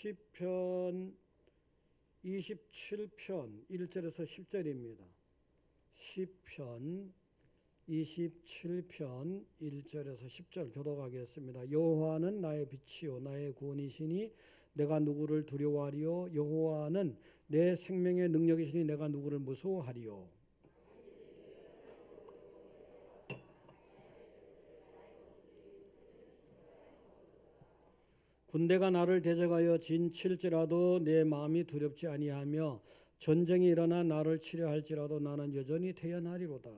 시편 27편 1절에서 10절입니다. 시편 27편 1절에서 10절 교독하겠습니다. 여호와는 나의 빛이요 나의 구원이시니 내가 누구를 두려워하리요. 여호와는 내 생명의 능력이시니 내가 누구를 무서워하리요. 군대가 나를 대적하여 진칠지라도 내 마음이 두렵지 아니하며 전쟁이 일어나 나를 치려 할지라도 나는 여전히 태어나리로다.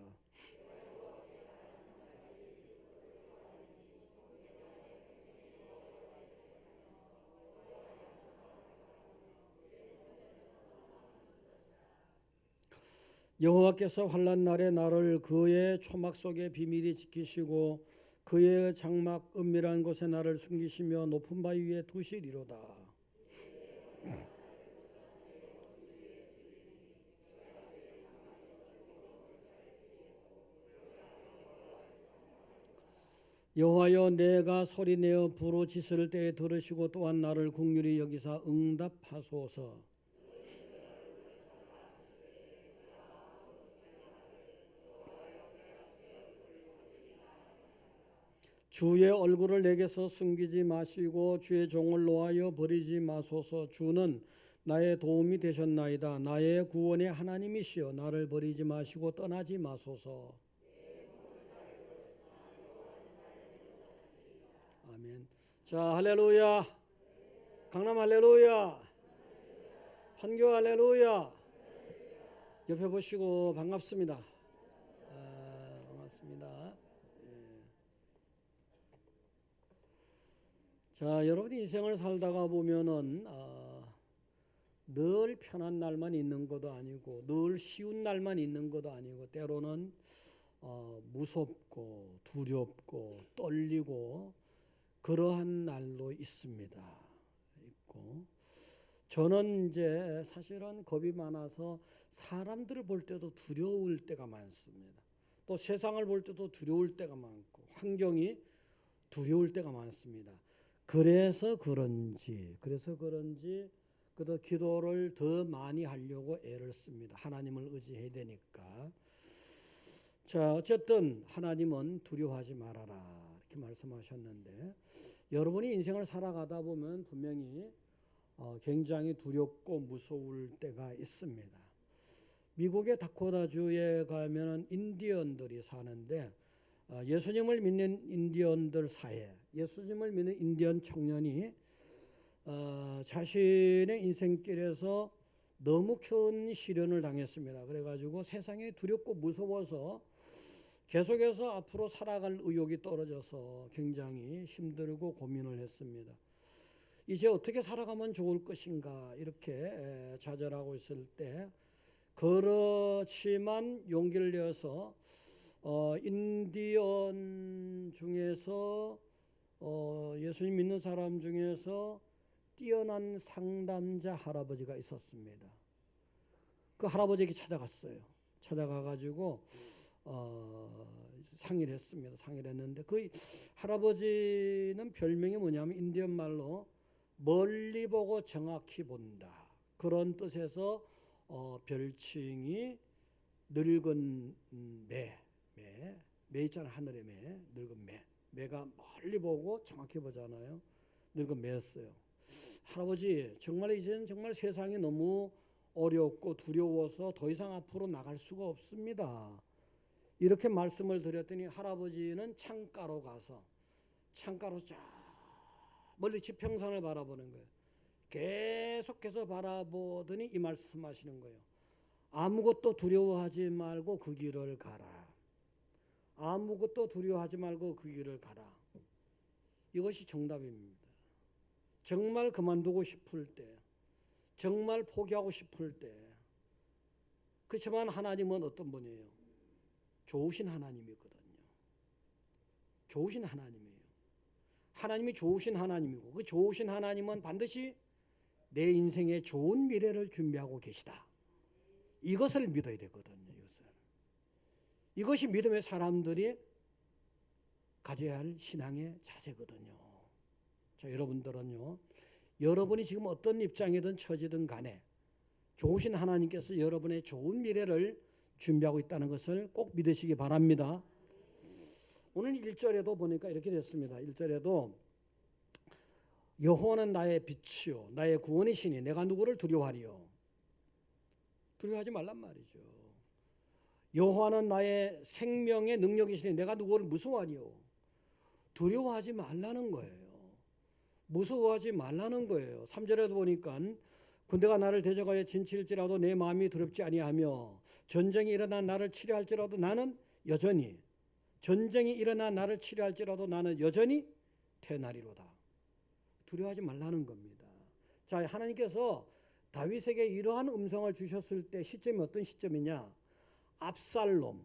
여호와께서 환난 날에 나를 그의 초막 속에 비밀히 지키시고 그의 장막 은밀한 곳에 나를 숨기시며 높은 바위 위에 두시리로다. 여호와여 내가 소리내어 부르짖을 때에 들으시고 또한 나를 긍휼히 여기사 응답하소서. 주의 얼굴을 내게서 숨기지 마시고 주의 종을 노하여 버리지 마소서. 주는 나의 도움이 되셨나이다. 나의 구원의 하나님이시여 나를 버리지 마시고 떠나지 마소서. 아멘. 자, 할렐루야. 강남 할렐루야. 판교 할렐루야. 옆에 보시고 반갑습니다. 반갑습니다. 자, 여러분이 인생을 살다가 보면은 늘 편한 날만 있는 것도 아니고 늘 쉬운 날만 있는 것도 아니고 때로는 무섭고 두렵고 떨리고 그러한 날도 있습니다. 있고 저는 이제 사실은 겁이 많아서 사람들을 볼 때도 두려울 때가 많습니다. 또 세상을 볼 때도 두려울 때가 많고 환경이 두려울 때가 많습니다. 그래서 그런지 그도 기도를 더 많이 하려고 애를 씁니다. 하나님을 의지해야 되니까. 자, 어쨌든 하나님은 두려워하지 말아라 이렇게 말씀하셨는데 여러분이 인생을 살아가다 보면 분명히 굉장히 두렵고 무서울 때가 있습니다. 미국의 다코타주에 가면은 인디언들이 사는데 예수님을 믿는 인디언들 사이에 예수님을 믿는 인디언 청년이 자신의 인생길에서 너무 큰 시련을 당했습니다. 그래가지고 세상에 두렵고 무서워서 계속해서 앞으로 살아갈 의욕이 떨어져서 굉장히 힘들고 고민을 했습니다. 이제 어떻게 살아가면 좋을 것인가 이렇게 좌절하고 있을 때 그렇지만 용기를 내어서 인디언 중에서 예수님 믿는 사람 중에서 뛰어난 상담자 할아버지가 있었습니다. 그 할아버지에게 찾아갔어요. 찾아가가지고 상의를 했습니다. 상의를 했는데 그 할아버지는 별명이 뭐냐면 인디언 말로 멀리 보고 정확히 본다 그런 뜻에서 별칭이 늙은 매 있잖아. 하늘의 매, 늙은 매가 멀리 보고 정확히 보잖아요. 늙은 매였어요. 할아버지 정말 이제는 정말 세상이 너무 어렵고 두려워서 더 이상 앞으로 나갈 수가 없습니다. 이렇게 말씀을 드렸더니 할아버지는 창가로 가서 창가로 쫙 멀리 지평선을 바라보는 거예요. 계속해서 바라보더니 이 말씀하시는 거예요. 아무것도 두려워하지 말고 그 길을 가라. 아무것도 두려워하지 말고 그 길을 가라. 이것이 정답입니다. 정말 그만두고 싶을 때, 정말 포기하고 싶을 때. 그렇지만 하나님은 어떤 분이에요? 좋으신 하나님이거든요. 좋으신 하나님이에요. 하나님이 좋으신 하나님이고 그 좋으신 하나님은 반드시 내 인생에 좋은 미래를 준비하고 계시다. 이것을 믿어야 되거든요. 이것이 믿음의 사람들이 가져야 할 신앙의 자세거든요. 자, 여러분들은요 여러분이 지금 어떤 입장이든 처지든 간에 좋으신 하나님께서 여러분의 좋은 미래를 준비하고 있다는 것을 꼭 믿으시기 바랍니다. 오늘 1절에도 보니까 이렇게 됐습니다. 1절에도 여호와는 나의 빛이요 나의 구원이시니 내가 누구를 두려워하리요. 두려워하지 말란 말이죠. 여호와는 나의 생명의 능력이시니 내가 누구를 무서워하리요. 두려워하지 말라는 거예요. 무서워하지 말라는 거예요. 3절에도 보니까 군대가 나를 대적하여 진칠지라도 내 마음이 두렵지 아니하며 전쟁이 일어나 나를 치료할지라도 나는 여전히 전쟁이 일어나 나를 치료할지라도 나는 여전히 태어나리로다. 두려워하지 말라는 겁니다. 자, 하나님께서 다윗에게 이러한 음성을 주셨을 때 시점이 어떤 시점이냐? 압살롬,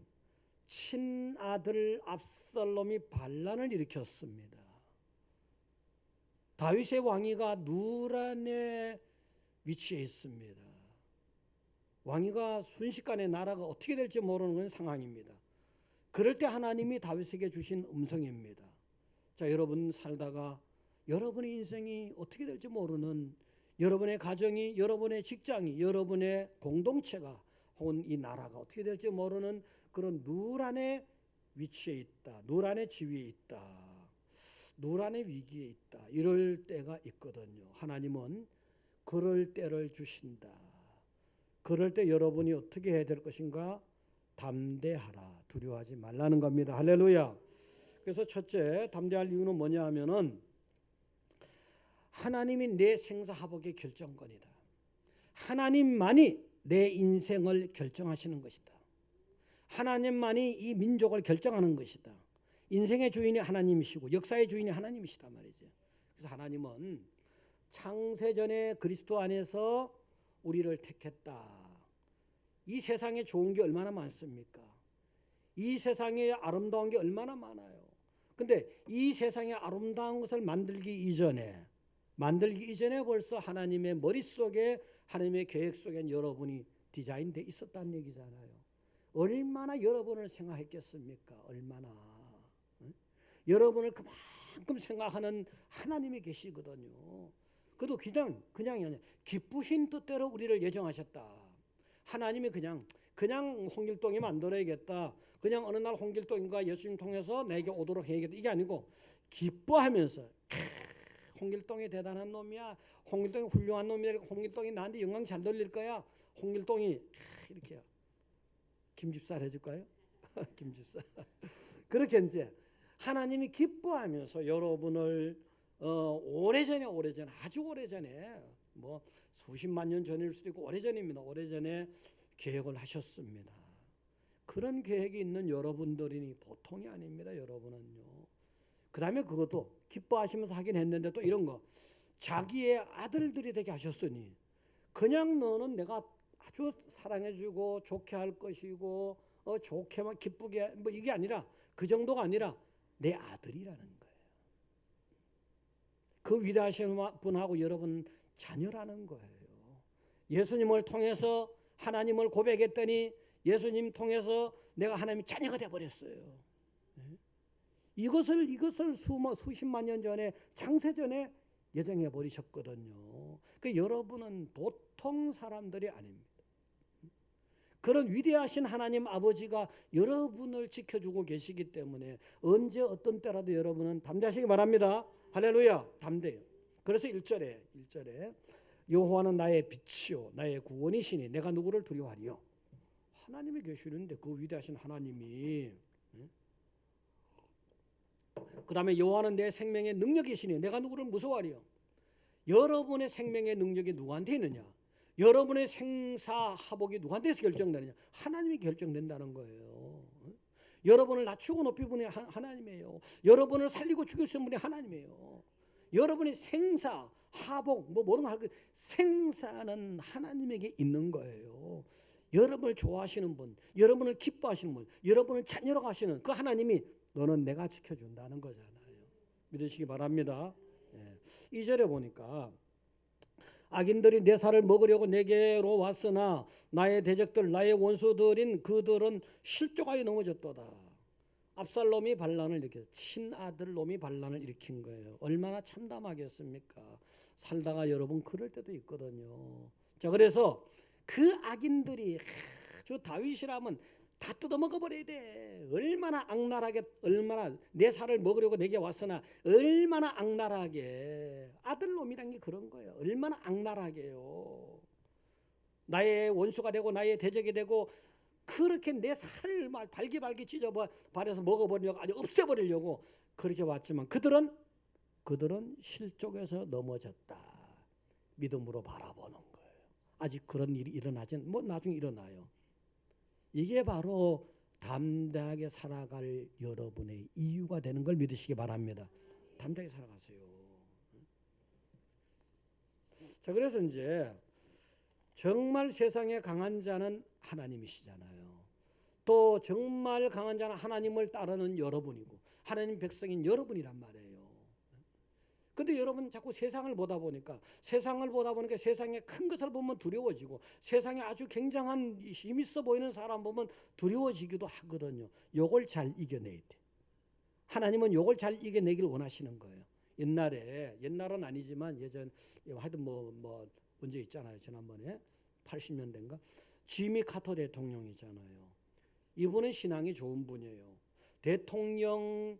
친아들 압살롬이 반란을 일으켰습니다. 다윗의 왕위가 누란에 위치해 있습니다. 왕위가 순식간에 나라가 어떻게 될지 모르는 상황입니다. 그럴 때 하나님이 다윗에게 주신 음성입니다. 자, 여러분 살다가 여러분의 인생이 어떻게 될지 모르는, 여러분의 가정이, 여러분의 직장이, 여러분의 공동체가 혹은 이 나라가 어떻게 될지 모르는 그런 누란의 위치에 있다. 누란의 지위에 있다. 누란의 위기에 있다. 이럴 때가 있거든요. 하나님은 그럴 때를 주신다. 그럴 때 여러분이 어떻게 해야 될 것인가? 담대하라. 두려워하지 말라는 겁니다. 할렐루야. 그래서 첫째, 담대할 이유는 뭐냐 하면은 하나님이 내 생사화복의 결정권이다. 하나님만이 내 인생을 결정하시는 것이다. 하나님만이 이 민족을 결정하는 것이다. 인생의 주인이 하나님이시고 역사의 주인이 하나님이시단 말이죠. 그래서 하나님은 창세전에 그리스도 안에서 우리를 택했다. 이 세상에 좋은 게 얼마나 많습니까? 이 세상에 아름다운 게 얼마나 많아요. 근데 이 세상에 아름다운 것을 만들기 이전에 벌써 하나님의 머릿속에, 하나님의 계획 속엔 여러분이 디자인되어 있었다는 얘기잖아요. 얼마나 여러분을 생각했겠습니까? 얼마나. 여러분을 그만큼 생각하는 하나님이 계시거든요. 그도 그냥 기쁘신 뜻대로 우리를 예정하셨다. 하나님이 그냥 홍길동이 만들어야겠다. 그냥 어느 날 홍길동과 예수님 통해서 내게 오도록 해야겠다. 이게 아니고 기뻐하면서 홍길동이 대단한 놈이야. 홍길동이 훌륭한 놈이야. 홍길동이 나한테 영광 잘 돌릴 거야. 홍길동이 이렇게 김집살 해줄까요? 김집살. 그렇게 이제 하나님이 기뻐하면서 여러분을 오래전에 아주 오래전에 뭐 수십만 년 전일 수도 있고 오래전입니다. 오래전에 계획을 하셨습니다. 그런 계획이 있는 여러분들이니 보통이 아닙니다. 여러분은요. 그 다음에 그것도 기뻐하시면서 하긴 했는데 또 이런 거, 자기의 아들들이 되게 하셨으니 그냥 너는 내가 아주 사랑해주고 좋게 할 것이고 좋게만 기쁘게 뭐 이게 아니라, 그 정도가 아니라 내 아들이라는 거예요. 그 위대하신 분하고 여러분 자녀라는 거예요. 예수님을 통해서 하나님을 고백했더니 예수님 통해서 내가 하나님의 자녀가 되어버렸어요. 이것을 수십만 년 전에, 창세전에 예정해 버리셨거든요. 그 여러분은 보통 사람들이 아닙니다. 그런 위대하신 하나님 아버지가 여러분을 지켜주고 계시기 때문에 언제 어떤 때라도 여러분은 담대하시기 바랍니다. 할렐루야. 담대요. 그래서 1절에 여호와는 나의 빛이요 나의 구원이시니 내가 누구를 두려워하리요. 하나님이 계시는데 그 위대하신 하나님이, 그 다음에 여호와는 내 생명의 능력이시니 내가 누구를 무서워하리요. 여러분의 생명의 능력이 누구한테 있느냐? 여러분의 생사화복이 누구한테서 결정되느냐? 하나님이 결정된다는 거예요. 여러분을 낮추고 높이는 분이 하나님이에요. 여러분을 살리고 죽이시는 분이 하나님이에요. 여러분의 생사화복 모든 거 생사는 하나님에게 있는 거예요. 여러분을 좋아하시는 분, 여러분을 기뻐하시는 분, 여러분을 자녀로 하시는 그 하나님이 너는 내가 지켜준다는 거잖아요. 믿으시기 바랍니다. 2절에 보니까 악인들이 내 살을 먹으려고 내게로 왔으나 나의 대적들 나의 원수들인 그들은 실족하여 넘어졌도다. 압살롬이 반란을 일으켰어요. 친아들 놈이 반란을 일으킨 거예요. 얼마나 참담하겠습니까? 살다가 여러분 그럴 때도 있거든요. 자, 그래서 그 악인들이 저 다윗이라면 다 뜯어먹어 버려야 돼. 얼마나 악랄하게, 얼마나 내 살을 먹으려고 내게 왔으나 얼마나 악랄하게. 아들놈이란 게 그런 거예요. 얼마나 악랄하게요. 나의 원수가 되고 나의 대적이 되고 그렇게 내 살을 막 발기발기 찢어버려서 먹어버리려고, 아주 없애버리려고 그렇게 왔지만 그들은 실족에서 넘어졌다. 믿음으로 바라보는 거예요. 아직 그런 일이 일어나진, 뭐 나중에 일어나요. 이게 바로 담대하게 살아갈 여러분의 이유가 되는 걸 믿으시기 바랍니다. 담대하게 살아가세요. 자, 그래서 이제 정말 세상에 강한 자는 하나님이시잖아요. 또 정말 강한 자는 하나님을 따르는 여러분이고 하나님 백성인 여러분이란 말이에요. 근데 여러분 자꾸 세상을 보다 보니까 세상에 큰 것을 보면 두려워지고 세상에 아주 굉장한 힘 있어 보이는 사람 보면 두려워지기도 하거든요. 요걸 잘 이겨내야 돼. 하나님은 요걸 잘 이겨내길 원하시는 거예요. 옛날은 아니지만 예전 하여튼 뭐 문제 있잖아요. 지난번에 80년대인가 지미 카터 대통령이잖아요. 이분은 신앙이 좋은 분이에요. 대통령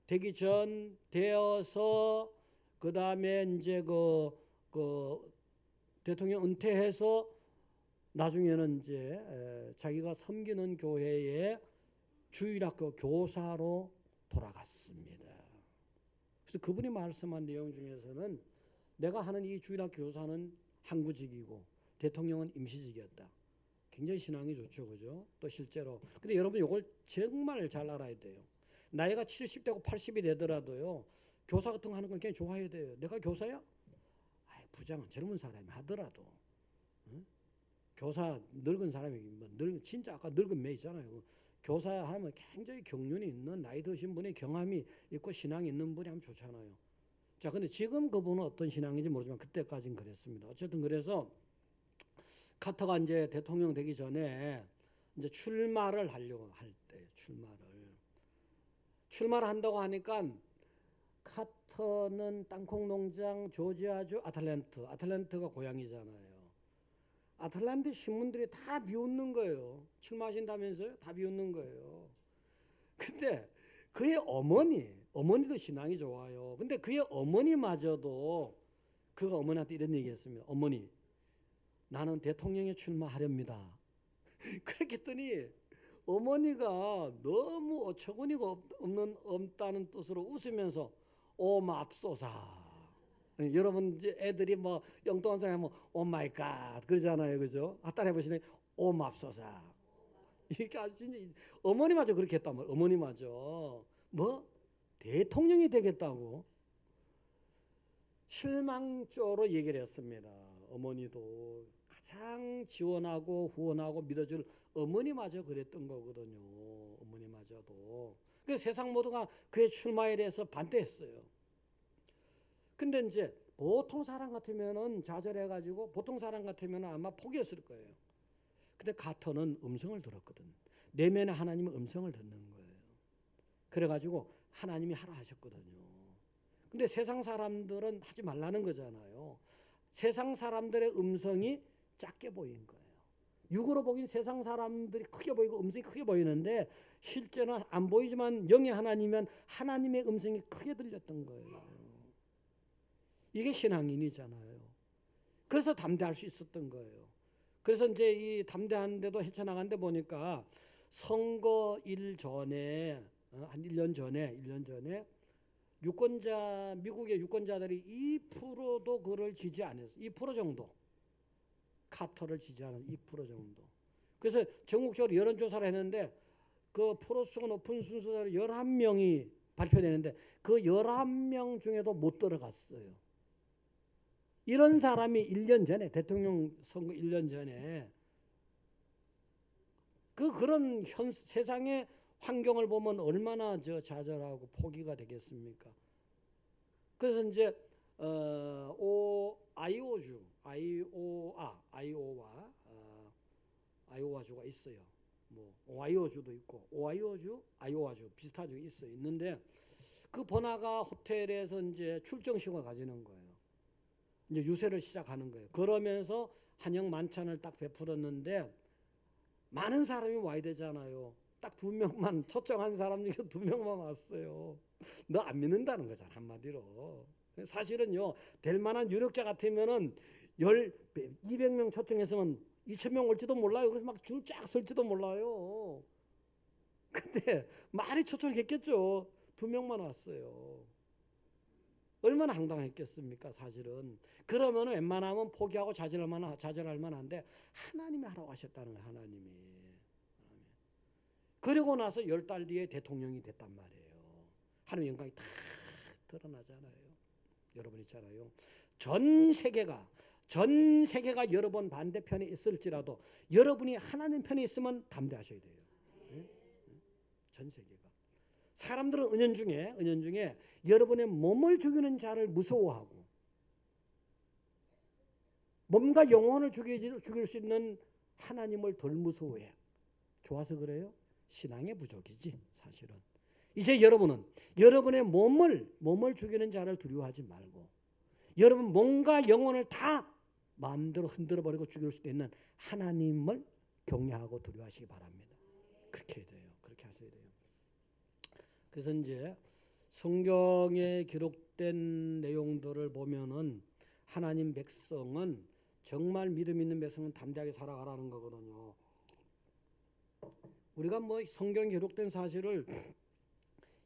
되기 전 되어서 그 다음에 이제 그 대통령 은퇴해서 나중에는 이제 자기가 섬기는 교회의 주일학교 교사로 돌아갔습니다. 그래서 그분이 말씀한 내용 중에서는 내가 하는 이 주일학교 교사는 항구직이고 대통령은 임시직이었다. 굉장히 신앙이 좋죠, 그죠? 또 실제로. 근데 여러분 이걸 정말 잘 알아야 돼요. 나이가 70되고 80이 되더라도요. 교사 같은 거 하는 건 굉장히 좋아해야 돼요. 내가 교사야? 부장은 젊은 사람이 하더라도 응? 교사 늙은 사람이 진짜 아까 늙은 매 있잖아요. 교사 하면 굉장히 경륜이 있는 나이 드신 분이 경험이 있고 신앙이 있는 분이 하면 좋잖아요. 자, 근데 지금 그분은 어떤 신앙인지 모르지만 그때까지는 그랬습니다. 어쨌든 그래서 카터가 이제 대통령 되기 전에 이제 출마를 하려고 할 때 출마를 한다고 하니까 카터는 땅콩 농장 조지아주 아틀랜트가 고향이잖아요. 아틀란타 신문들이 다 비웃는 거예요. 출마하신다면서요? 다 비웃는 거예요. 근데 그의 어머니도 신앙이 좋아요. 근데 그의 어머니마저도 그가 어머니한테 이런 얘기했습니다. 어머니, 나는 대통령에 출마하렵니다. 그렇게 했더니 어머니가 너무 어처구니가 없다는 뜻으로 웃으면서 오 맙소사. 여러분 이제 애들이 뭐 영동한 사람이 하면 오 마이 갓 그러잖아요, 그죠? 따라해 보시네. 오 맙소사. 이게 아주 진짜 어머니마저 그렇게 했단 말이에요. 어머니마저 뭐 대통령이 되겠다고 실망조로 얘기를 했습니다. 어머니도 가장 지원하고 후원하고 믿어줄 어머니마저 그랬던 거거든요. 어머니마저도. 그 세상 모두가 그의 출마에 대해서 반대했어요. 근데 이제 보통 사람 같으면은 좌절해가지고 보통 사람 같으면은 아마 포기했을 거예요. 근데 가터는 음성을 들었거든. 내면에 하나님의 음성을 듣는 거예요. 그래가지고 하나님이 하라 하셨거든요. 근데 세상 사람들은 하지 말라는 거잖아요. 세상 사람들의 음성이 작게 보인 거예요. 육으로 보긴 세상 사람들이 크게 보이고 음성이 크게 보이는데 실제는 안 보이지만 영의 하나님이면 하나님의 음성이 크게 들렸던 거예요. 이게 신앙인이잖아요. 그래서 담대할 수 있었던 거예요. 그래서 이제 이 담대한데도 헤쳐나간 데 보니까 선거일 전에 한 1년 전에 미국의 유권자들이 2%도 그를 지지 안 했어요. 2% 정도. 카터를 지지하는 2% 정도. 그래서 전국적으로 여론조사를 했는데 그 프로수가 높은 순서대로 11명이 발표되는데 그 11명 중에도 못 들어갔어요. 이런 사람이 1년 전에 대통령 선거 1년 전에 그런 세상의 환경을 보면 얼마나 좌절하고 포기가 되겠습니까? 그래서 이제 아이오와주가 있어요. 뭐 오하이오주도 있고 오하이오주, 아이오와주 비슷하죠. 있는데 그 번화가 호텔에서 이제 출정식을 가지는 거예요. 이제 유세를 시작하는 거예요. 그러면서 한영 만찬을 딱 베풀었는데 많은 사람이 와야 되잖아요. 딱 2명만, 초청한 사람 중에 2명만 왔어요. 너 안 믿는다는 거잖아, 한마디로. 사실은요, 될 만한 유력자 같으면은 200명 초청했으면 2,000명 올지도 몰라요. 그래서 막 줄 쫙 설지도 몰라요. 근데 많이 초청했겠죠. 2명만 왔어요. 얼마나 황당했겠습니까, 사실은. 그러면 웬만하면 포기하고 좌절할 만한데 하나님이 하라고 하셨다는 거예요, 하나님이. 그리고 나서 10달 뒤에 대통령이 됐단 말이에요. 하나님의 영광이 다 드러나잖아요. 여러분 있잖아요. 전 세계가 여러분 반대편에 있을지라도 여러분이 하나님 편에 있으면 담대하셔야 돼요. 전 세계가. 사람들은 은연중에 여러분의 몸을 죽이는 자를 무서워하고 몸과 영혼을 죽일 수 있는 하나님을 덜 무서워해. 좋아서 그래요? 신앙의 부족이지 사실은. 이제 여러분은 여러분의 몸을 죽이는 자를 두려워하지 말고 여러분 몸과 영혼을 다 마음대로 흔들어버리고 죽일 수 있는 하나님을 경외하고 두려워하시기 바랍니다. 그렇게 해야 돼요. 그렇게 하셔야 돼요. 그래서 이제 성경에 기록된 내용들을 보면은 하나님 백성은 정말 믿음 있는 백성은 담대하게 살아가라는 거거든요. 우리가 뭐 성경에 기록된 사실을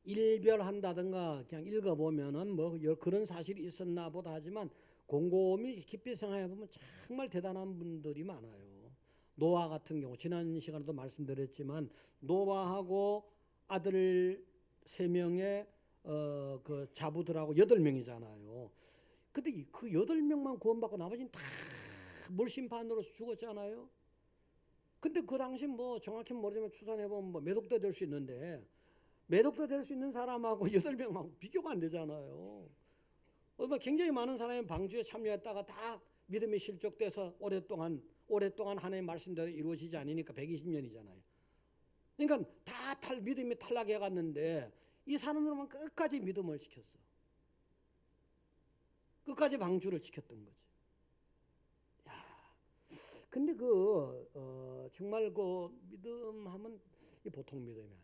일별한다든가 그냥 읽어보면은 뭐 그런 사실이 있었나 보다 하지만 곰곰이 깊이 생각해 보면 정말 대단한 분들이 많아요. 노아 같은 경우 지난 시간에도 말씀드렸지만 노아하고 아들 3명의 그 자부들하고 8명이잖아요. 근데 그 8명만 구원받고 나머지는 다 물심판으로 죽었잖아요. 근데 그 당시 뭐 정확히 모르지만 추산해보면 뭐 매독도 될 수 있는데 매독도 될 수 있는 사람하고 8명하고 비교가 안 되잖아요. 굉장히 많은 사람이 방주에 참여했다가 다 믿음이 실족돼서 오랫동안 하나님의 말씀대로 이루어지지 않으니까 120년이잖아요. 그러니까 다 믿음이 탈락해 갔는데 이 사람들만 끝까지 믿음을 지켰어. 끝까지 방주를 지켰던 거지. 야, 근데 정말 믿음 하면 보통 믿음이 아니에요.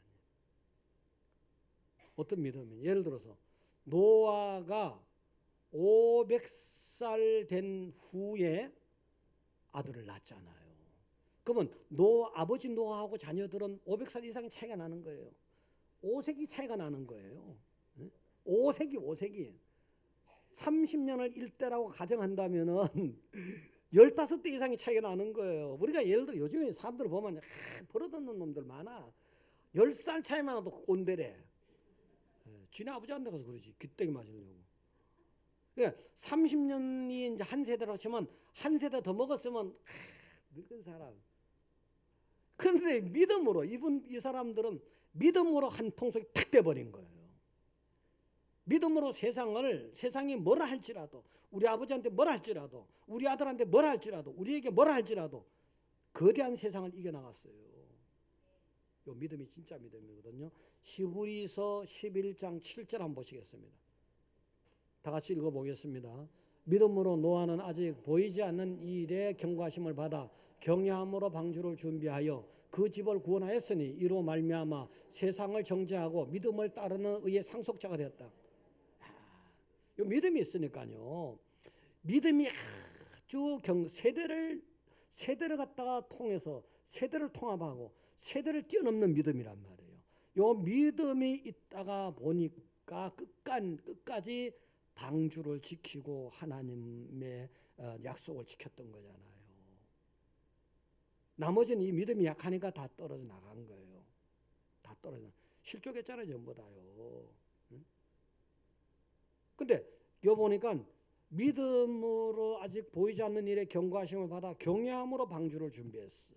어떤 믿음이냐? 예를 들어서 노아가 500살 된 후에 아들을 낳았잖아요. 그러면 아버지 노아하고 자녀들은 500살 이상의 차이가 나는 거예요. 5세기 차이가 나는 거예요. 5세기. 30년을 1대라고 가정한다면은 15대 이상의 차이가 나는 거예요. 우리가 예를 들어 요즘에 사람들 보면 버릇없는 놈들 많아. 10살 차이만 나도 꼰대래. 지네 아버지한테 가서 그러지. 귀때기 맞으려고. 그러니까 30년이 이제 한 세대라고 치면 한 세대 더 먹었으면 늙은 사람. 그런데 믿음으로 이 사람들은 믿음으로 한 통속이 탁 돼버린 거예요. 믿음으로 세상이 뭐라 할지라도 우리 아버지한테 뭐라 할지라도 우리 아들한테 뭐라 할지라도 우리에게 뭐라 할지라도 거대한 세상을 이겨나갔어요. 요 믿음이 진짜 믿음이거든요. 히브리서 11장 7절 한번 보시겠습니다. 다 같이 읽어보겠습니다. 믿음으로 노아는 아직 보이지 않는 일에 경고하심을 받아 경외함으로 방주를 준비하여 그 집을 구원하였으니 이로 말미암아 세상을 정죄하고 믿음을 따르는 의의 상속자가 되었다. 요 믿음이 있으니까요. 믿음이 아주 세대를 갖다가 통해서 세대를 통합하고 세대를 뛰어넘는 믿음이란 말이에요. 요 믿음이 있다가 보니까 끝까지 방주를 지키고 하나님의 약속을 지켰던 거잖아요. 나머지는 이 믿음이 약하니까 다 떨어져 나간 거예요. 다 떨어져. 실족했잖아요, 전부 다요. 근데 요 보니까 믿음으로 아직 보이지 않는 일에 경고하심을 받아 경외함으로 방주를 준비했어.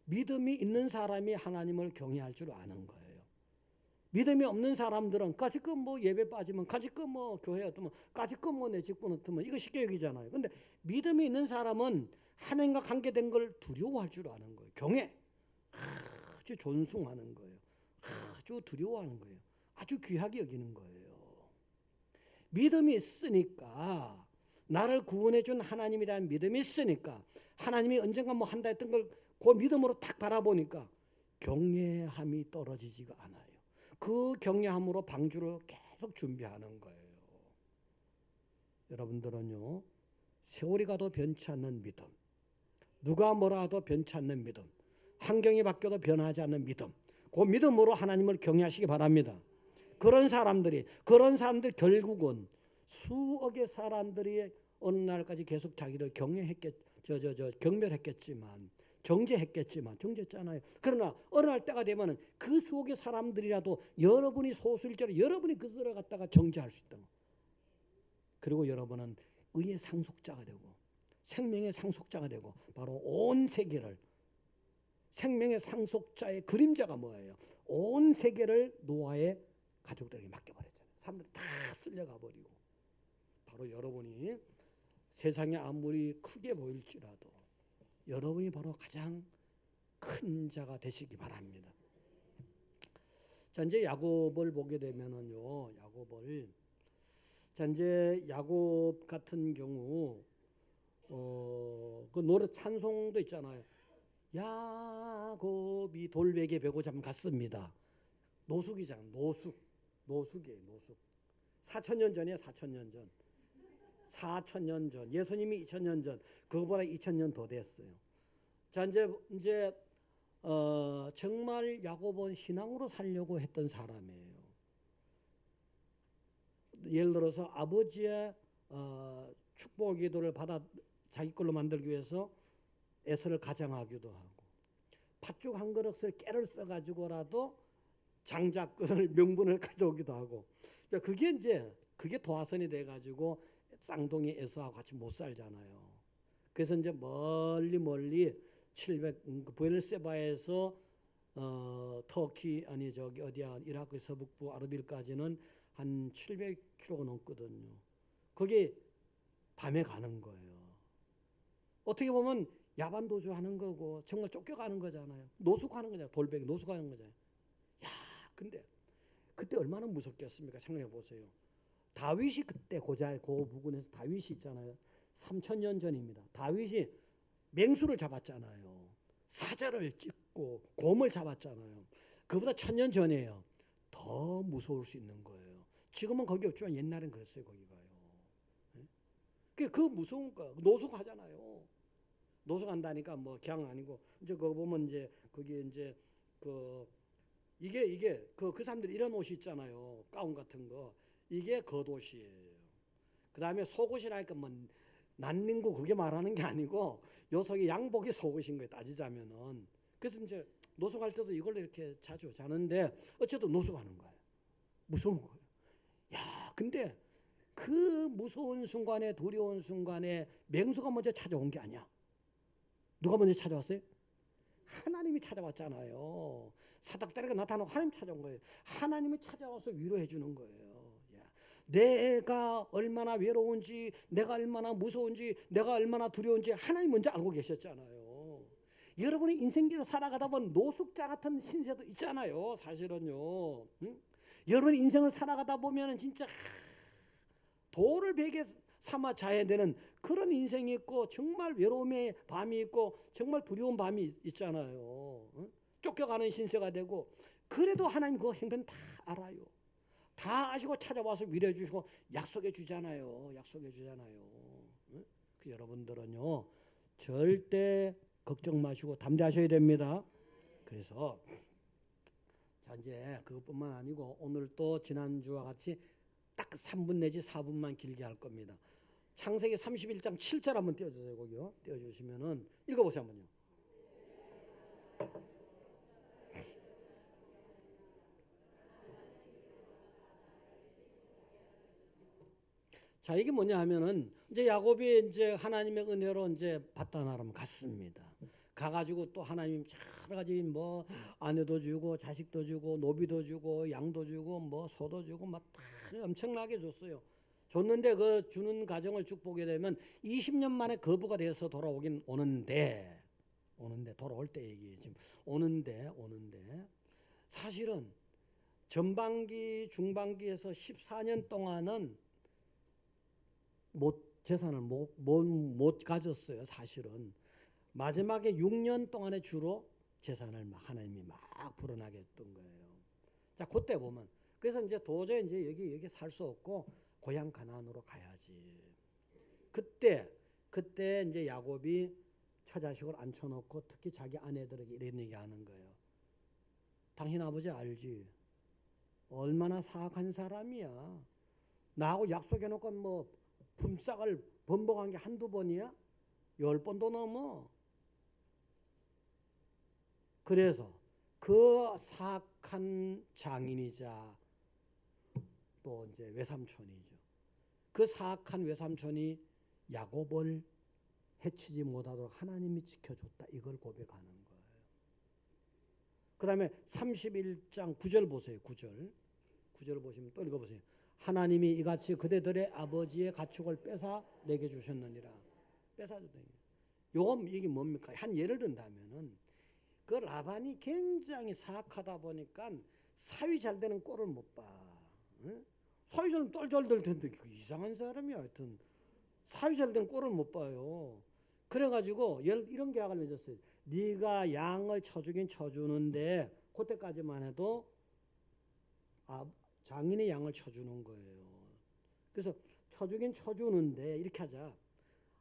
믿음이 있는 사람이 하나님을 경외할 줄 아는 거예요. 믿음이 없는 사람들은 까짓것 뭐 예배 빠지면 까짓것 뭐 교회 어떠면 까짓것 뭐 내 직분 어떠면 이거 쉽게 여기잖아요. 근데 믿음이 있는 사람은 하나님과 관계된 걸 두려워할 줄 아는 거예요. 아주 존숭하는 거예요. 아주 두려워하는 거예요. 아주 귀하게 여기는 거예요. 믿음이 있으니까, 나를 구원해 준 하나님에 대한 믿음이 있으니까, 하나님이 언젠가 뭐 한다 했던 걸 그 믿음으로 딱 바라보니까 경외함이 떨어지지가 않아요. 그 경외함으로 방주를 계속 준비하는 거예요. 여러분들은요, 세월이 가도 변치 않는 믿음, 누가 뭐라 해도 변치 않는 믿음, 환경이 바뀌어도 변하지 않는 믿음, 그 믿음으로 하나님을 경외하시기 바랍니다. 그런 사람들이 결국은 수억의 사람들이 어느 날까지 계속 자기를 경멸했겠지만, 정죄했잖아요. 그러나 어느 날 때가 되면 그 수억의 사람들이라도 여러분이 소수일지라도 여러분이 그들을 갖다가 정죄할 수 있다. 그리고 여러분은 의의 상속자가 되고 생명의 상속자가 되고, 바로 온 세계를, 생명의 상속자의 그림자가 뭐예요? 온 세계를 노아의 가족들에게 맡겨버렸잖아요. 사람들이 다 쓸려가 버리고, 바로 여러분이 세상에 아무리 크게 보일지라도 여러분이 바로 가장 큰 자가 되시기 바랍니다. 자, 이제 야곱을 보게 되면은요, 이제 야곱 같은 경우 그 노래 찬송도 있잖아요. 야곱이 돌베개 베고 잠 갔습니다. 노숙이잖아. 노숙이에요. 4,000년 전이에요. 4,000년 전. 예수님이 2,000년 전. 그거보다 2,000년 더 됐어요. 자, 이제 정말 야곱은 신앙으로 살려고 했던 사람이에요. 예를 들어서 아버지의 축복 기도를 받아 자기 걸로 만들기 위해서 에서를 가장하기도 하고, 팥죽 한 그릇을 깨를 써가지고라도 장자권을 명분을 가져오기도 하고, 그게 도화선이 돼가지고 쌍둥이 에서하고 같이 못 살잖아요. 그래서 이제 멀리 700 부엘세바에서 터키 이라크 서북부 아르빌까지는 한 700km가 넘거든요. 거기 밤에 가는 거예요. 어떻게 보면 야반 도주하는 거고 정말 쫓겨가는 거잖아요. 노숙하는 거잖아요. 돌베개 노숙하는 거잖아요. 야, 근데 그때 얼마나 무섭겠습니까? 생각해 보세요. 다윗이 그때 그 부근에서 다윗이 있잖아요. 3,000년 전입니다. 다윗이 맹수를 잡았잖아요. 사자를 찍고 곰을 잡았잖아요. 그보다 1,000년 전이에요. 더 무서울 수 있는 거예요. 지금은 거기 없지만 옛날엔 그랬어요. 거기 가요. 그 무서운 거 노숙하잖아요. 노숙한다니까 뭐 그냥 아니고, 이제 그거 보면 이제 그게 이제 이게 그 사람들이 이런 옷이 있잖아요. 가운 같은 거. 이게 겉옷이에요. 그 다음에 속옷이라니까 뭐 난닝구 그게 말하는 게 아니고 요속이 양복이 속옷인 거예요. 따지자면은. 그래서 이제 노숙할 때도 이걸로 이렇게 자주 자는데 어쨌든 노숙하는 거예요. 무서운 거예요. 야, 근데 그 무서운 순간에, 두려운 순간에 맹수가 먼저 찾아온 게 아니야. 누가 먼저 찾아왔어요? 하나님이 찾아왔잖아요. 사닥다리가 나타나고 하나님 찾아온 거예요. 하나님이 찾아와서 위로해 주는 거예요. 내가 얼마나 외로운지, 내가 얼마나 무서운지, 내가 얼마나 두려운지 하나님 먼저 알고 계셨잖아요. 여러분이 인생길을 살아가다 보면 노숙자 같은 신세도 있잖아요. 사실은요. 응? 여러분이 인생을 살아가다 보면 진짜 돌을 베개 삼아 자야 되는 그런 인생이 있고, 정말 외로움의 밤이 있고, 정말 두려운 밤이 있잖아요. 응? 쫓겨가는 신세가 되고, 그래도 하나님 그 행편 다 알아요. 다 아시고 찾아와서 위로해 주시고 약속해 주잖아요. 응? 그 여러분들은요, 절대 걱정 마시고 담대하셔야 됩니다. 그래서 자, 이제 그것뿐만 아니고 오늘 또 지난주와 같이 딱 3분 내지 4분만 길게 할 겁니다. 창세기 31장 7절 한번 띄워주세요. 거기요. 띄워주시면은 읽어보세요 한번요. 자, 이게 뭐냐 하면은 이제 야곱이 이제 하나님의 은혜로 이제 바다나람 갔습니다. 가가지고 또 하나님 여러 가지 뭐 아내도 주고 자식도 주고 노비도 주고 양도 주고 뭐 소도 주고 막 다 엄청나게 줬어요. 줬는데 그 주는 과정을 쭉 보게 되면 20년 만에 거부가 돼서 오는데 돌아올 때 얘기예요. 지금 오는데 사실은 전반기 중반기에서 14년 동안은 재산을 못 가졌어요. 사실은 마지막에 6년 동안에 주로 재산을 하나님이 막 불어나게 했던 거예요. 자, 그때 보면 그래서 이제 도저히 이제 여기 살 수 없고 고향 가나안으로 가야지. 그때 이제 야곱이 처자식을 앉혀놓고 특히 자기 아내들에게 이런 얘기하는 거예요. 당신 아버지 알지? 얼마나 사악한 사람이야. 나하고 약속해놓고 뭐 품삯을 번복한 게 한두 번이야? 10번도 넘어. 그래서 그 사악한 장인이자 또 이제 외삼촌이죠. 그 사악한 외삼촌이 야곱을 해치지 못하도록 하나님이 지켜줬다. 이걸 고백하는 거예요. 그 다음에 31장 9절 보세요. 9절 보시면 또 읽어보세요. 하나님이 이같이 그대들의 아버지의 가축을 뺏어 내게 주셨느니라. 뺏어줬다. 이게 뭡니까? 한 예를 든다면은 그 라반이 굉장히 사악하다 보니까 사위 잘 되는 꼴을 못 봐. 응? 사위 잘 똘똘될 텐데 이상한 사람이야. 하여튼 사위 잘 되는 꼴을 못 봐요. 그래가지고 이런 계약을 맺었어요. 네가 양을 쳐주긴 쳐주는데 그때까지만 해도 장인의 양을 쳐주는 거예요. 그래서 쳐주긴 쳐주는데 이렇게 하자.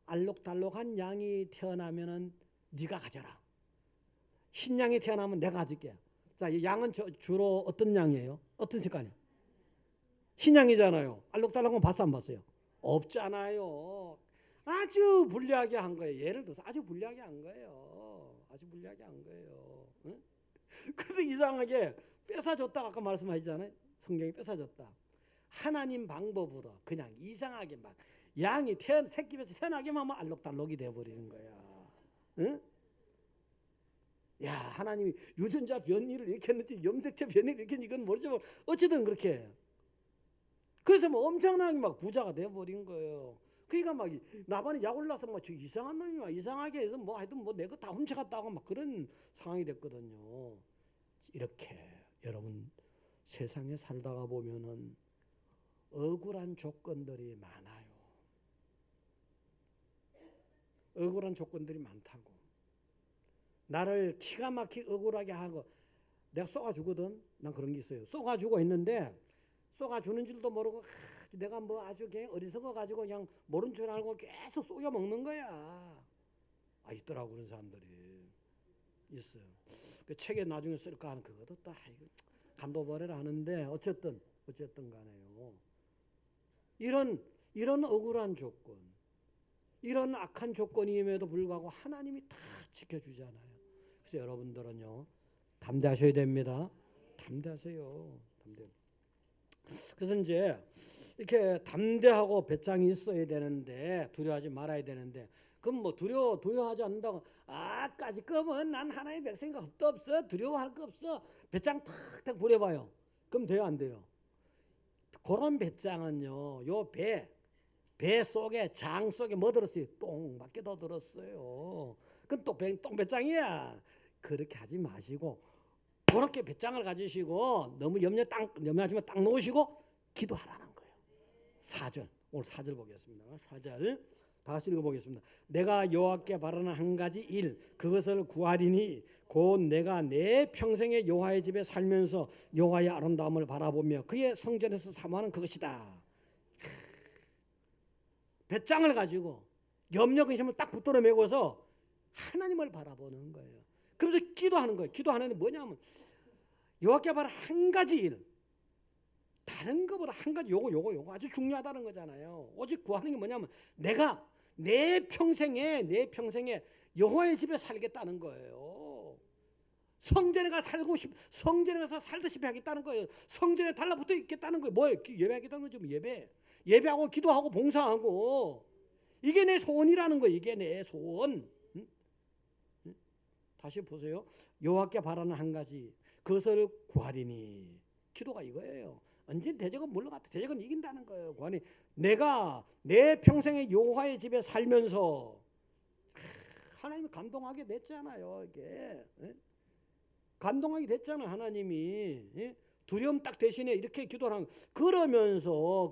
알록달록한 양이 태어나면은 네가 가져라. 흰 양이 태어나면 내가 가질게. 자, 이 양은 주로 어떤 양이에요? 어떤 색깔이에요? 흰 양이잖아요. 알록달록한 거 봤어 안 봤어요? 없잖아요. 아주 불리하게 한 거예요. 예를 들어서 아주 불리하게 한 거예요. 아주 불리하게 한 거예요. 응? 그런데 이상하게 뺏어줬다 아까 말씀하셨잖아요. 성경이 뺏어줬다. 하나님 방법으로 그냥 이상하게 막 양이 새끼에서 태어나기만 하면 알록달록이 돼버리는 거야. 응? 야, 하나님이 유전자 변이를 이렇게 했는지 염색체 변이를 이렇게 했는지 이건 모르지만 어쨌든 그렇게 해요. 그래서 뭐 엄청나게 막 부자가 돼버린 거예요. 그러니까 막 나반이 약 올라서 막 이상한 놈이 막 이상하게 해서 뭐 하여튼 뭐 내 거 다 훔쳐갔다고 막 그런 상황이 됐거든요. 이렇게 여러분 세상에 살다가 보면은 억울한 조건들이 많아요. 억울한 조건들이 많다고. 나를 기가 막히게 억울하게 하고 내가 쏘아주거든. 난 그런 게 있어요. 쏘아주고 있는데 쏘아주는 줄도 모르고 내가 뭐 아주 그냥 어리석어가지고 그냥 모른 줄 알고 계속 쏘여 먹는 거야. 있더라고 그런 사람들이 있어요. 그 책에 나중에 쓸까 하는 그것도 또 간도버려라 하는데 어쨌든 간에요. 이런 억울한 조건, 이런 악한 조건임에도 불구하고 하나님이 다 지켜주잖아요. 그래서 여러분들은요 담대하셔야 됩니다. 담대하세요. 그래서 이제 이렇게 담대하고 배짱이 있어야 되는데 두려워하지 말아야 되는데 그럼 뭐 두려워하지 않는다고 까지 거면 난 하나님의 백성인가 겁도 없어 두려워할 거 없어 배짱 탁탁 부려봐요. 그럼 돼요 안 돼요? 그런 배짱은요 요 배 속에 장 속에 뭐 들었어요? 똥밖에 더 들었어요. 그건 똥 배짱이야. 그렇게 하지 마시고 그렇게 배짱을 가지시고 너무 염려하지만 딱 놓으시고 기도하라는 거예요. 4절 오늘 4절 보겠습니다. 4절 다시 읽어보겠습니다. 내가 여호와께 바라는 한 가지 일 그것을 구하리니 곧 내가 내 평생에 여호와의 집에 살면서 여호와의 아름다움을 바라보며 그의 성전에서 사모하는 그것이다. 배짱을 가지고 염려 근심을 딱 붙들어 메고서 하나님을 바라보는 거예요. 그래서 기도하는 거예요. 기도하는 게 뭐냐면 여호와께 바라는 한 가지 일 다른 것보다 한 가지 요거 아주 중요하다는 거잖아요. 오직 구하는 게 뭐냐면 내가 내 평생에 여호와의 집에 살겠다는 거예요. 성전에 가서 살듯이 하겠다는 거예요. 성전에 달라붙어 있겠다는 거예요. 뭐예요? 예배하겠다는 거죠. 예배하고 기도하고 봉사하고 이게 내 소원이라는 거예요. 이게 내 소원. 다시 보세요. 여호와께 바라는 한 가지 그것을 구하리니 기도가 이거예요. 언제 대적은 물러갔다. 대적은 이긴다는 거예요. 구하니 내가 내 평생에 여호와의 집에 살면서 하나님이 감동하게 됐잖아요. 이게 감동하게 됐잖아요. 하나님이 두려움 딱 대신에 이렇게 기도를 하는, 그러면서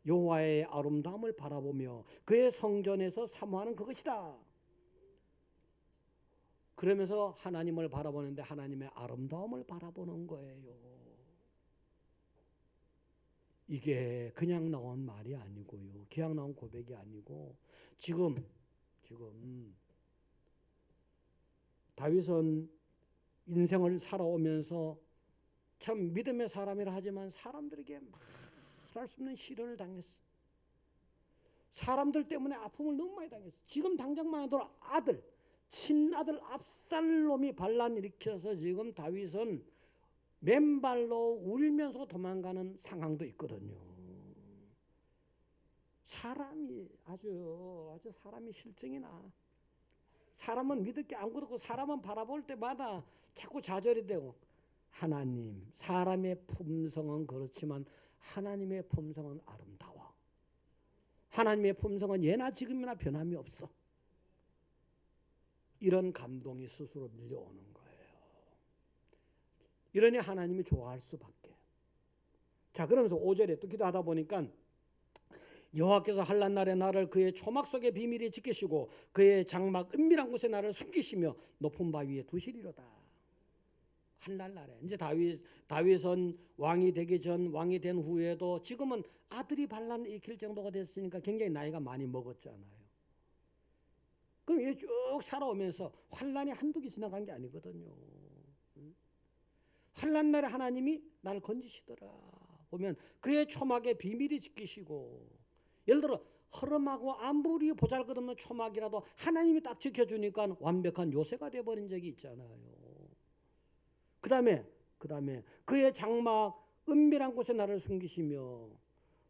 여호와의 아름다움을 바라보며 그의 성전에서 사모하는 그것이다. 그러면서 하나님을 바라보는데 하나님의 아름다움을 바라보는 거예요. 이게 그냥 나온 말이 아니고요. 그냥 나온 고백이 아니고 지금 다윗은 인생을 살아오면서 참 믿음의 사람이라 하지만 사람들에게 말할 수 없는 시련을 당했어. 사람들 때문에 아픔을 너무 많이 당했어. 지금 당장만 해도 친아들 압살롬이 반란 일으켜서 지금 다윗은 맨발로 울면서 도망가는 상황도 있거든요. 사람이 아주 사람이 실증이 나. 사람은 믿을 게 아무것도 없고 사람은 바라볼 때마다 자꾸 좌절이 되고, 하나님, 사람의 품성은 그렇지만 하나님의 품성은 아름다워. 하나님의 품성은 예나 지금이나 변함이 없어. 이런 감동이 스스로 밀려오는 거예요. 이러니 하나님이 좋아할 수밖에. 자, 그러면서 5절에 또 기도하다 보니까 여호와께서 환난 날에 나를 그의 초막 속의 비밀에 지키시고 그의 장막 은밀한 곳에 나를 숨기시며 높은 바 위에 두시리로다. 환난 날에 이제 다윗은 왕이 되기 전, 왕이 된 후에도 지금은 아들이 반란을 일으킬 정도가 됐으니까 굉장히 나이가 많이 먹었잖아요. 그럼 이게 쭉 살아오면서 환난이 한두 개 지나간 게 아니거든요. 환난 날에 하나님이 나를 건지시더라. 보면 그의 초막에 비밀이 지키시고, 예를 들어 허름하고 아무리 보잘것없는 초막이라도 하나님이 딱 지켜주니까 완벽한 요새가 돼버린 적이 있잖아요. 그 다음에 그의 장막 은밀한 곳에 나를 숨기시며,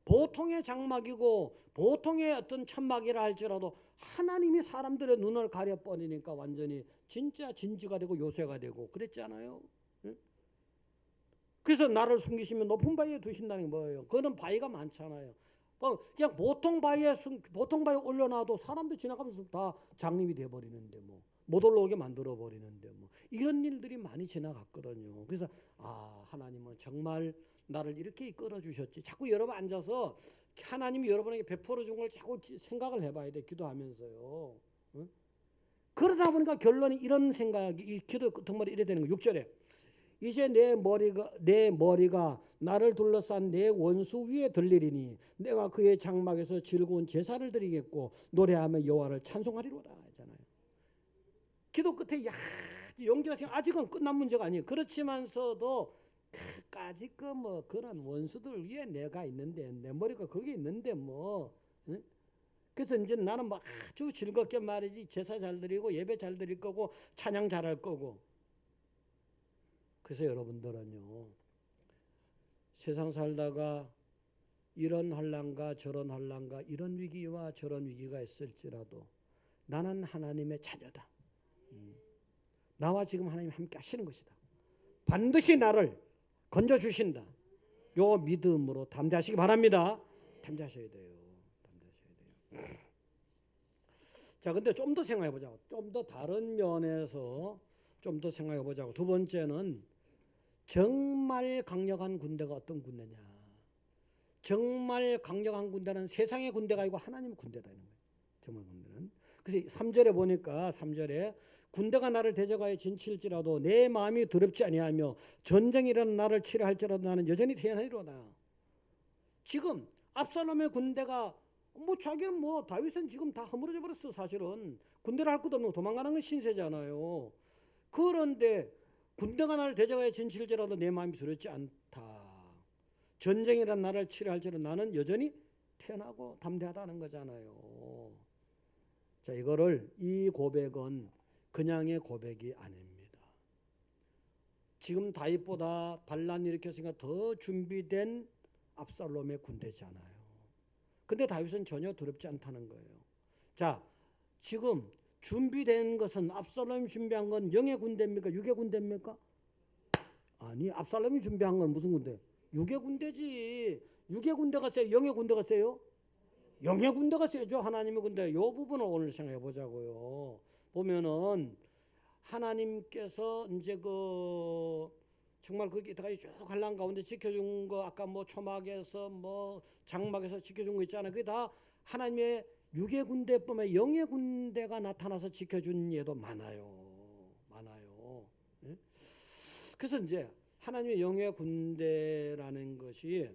보통의 장막이고 보통의 어떤 천막이라 할지라도 하나님이 사람들의 눈을 가려버리니까 완전히 진짜 진지가 되고 요새가 되고 그랬잖아요. 그래서 나를 숨기시면 높은 바위에 두신다는 게 뭐예요? 그거는 바위가 많잖아요. 그냥 보통 바위에 올려놔도 사람들 지나가면서 다 장님이 돼버리는데 못 올라오게 만들어 버리는데 이런 일들이 많이 지나갔거든요. 그래서 하나님은 정말 나를 이렇게 이끌어 주셨지. 자꾸 여러분 앉아서 하나님이 여러분에게 베풀어 준 걸 자꾸 생각을 해봐야 돼. 기도하면서요. 그러다 보니까 결론이 이런 생각이, 이 기도 덩어리 이래 되는 거예요. 6절에 이제 내 머리가 나를 둘러싼 내 원수 위에 들리리니 내가 그의 장막에서 즐거운 제사를 드리겠고 노래하며 여호와를 찬송하리로다 하잖아요. 기도 끝에 용기가 생겨. 아직은 끝난 문제가 아니에요. 그렇지만서도 끝까지 그런 원수들 위에 내가 있는데, 내 머리가 거기 있는데 응? 그래서 이제 나는 아주 즐겁게 말이지 제사 잘 드리고 예배 잘 드릴 거고 찬양 잘할 거고. 그래서 여러분들은요, 세상 살다가 이런 환난과 저런 환난과 이런 위기와 저런 위기가 있을지라도 나는 하나님의 자녀다. 나와 지금 하나님 함께 하시는 것이다. 반드시 나를 건져주신다. 요 믿음으로 담대하시기 바랍니다. 담대하셔야 돼요. 자, 근데 좀 더 생각해 보자고. 좀 더 다른 면에서 좀 더 생각해 보자고. 두 번째는 정말 강력한 군대가 어떤 군대냐. 정말 강력한 군대는 세상의 군대가 아니고 하나님의 군대다. 정말 군대는. 그래서 3절에 보니까 3절에 군대가 나를 대적하여 진칠지라도 내 마음이 두렵지 아니하며 전쟁이라는 나를 치려 할지라도 나는 여전히 태어나리로다. 지금 압살롬의 군대가 자기는 다윗은 지금 다 허물어져 버렸어. 사실은 군대를 할 것도 없는 도망가는 건 신세잖아요. 그런데 군대가 나를 대적하여 진칠지라도 내 마음이 두렵지 않다. 전쟁이라는 나를 치려 할지라도 나는 여전히 태어나고 담대하다는 거잖아요. 자, 이 고백은 그냥의 고백이 아닙니다. 지금 다윗보다 반란 일으켰으니까 더 준비된 압살롬의 군대잖아요. 근데 다윗은 전혀 두렵지 않다는 거예요. 자, 지금 준비된 것은 압살롬이 준비한 건 영의 군대입니까? 육의 군대입니까? 아니, 압살롬이 준비한 건 무슨 군대? 육의 군대지. 육의 군대가 세요? 영의 군대가 세요? 영의 군대가 세죠. 하나님의 군대. 이 부분을 오늘 생각해 보자고요. 보면은 하나님께서 이제 정말 거기다가 쭉 한란 가운데 지켜준 거 아까 뭐 초막에서 뭐 장막에서 지켜준 거 있잖아요. 그게 다 하나님의 육의 군대뿐만 영의 군대가 나타나서 지켜준 예도 많아요. 예? 그래서 이제 하나님의 영의 군대라는 것이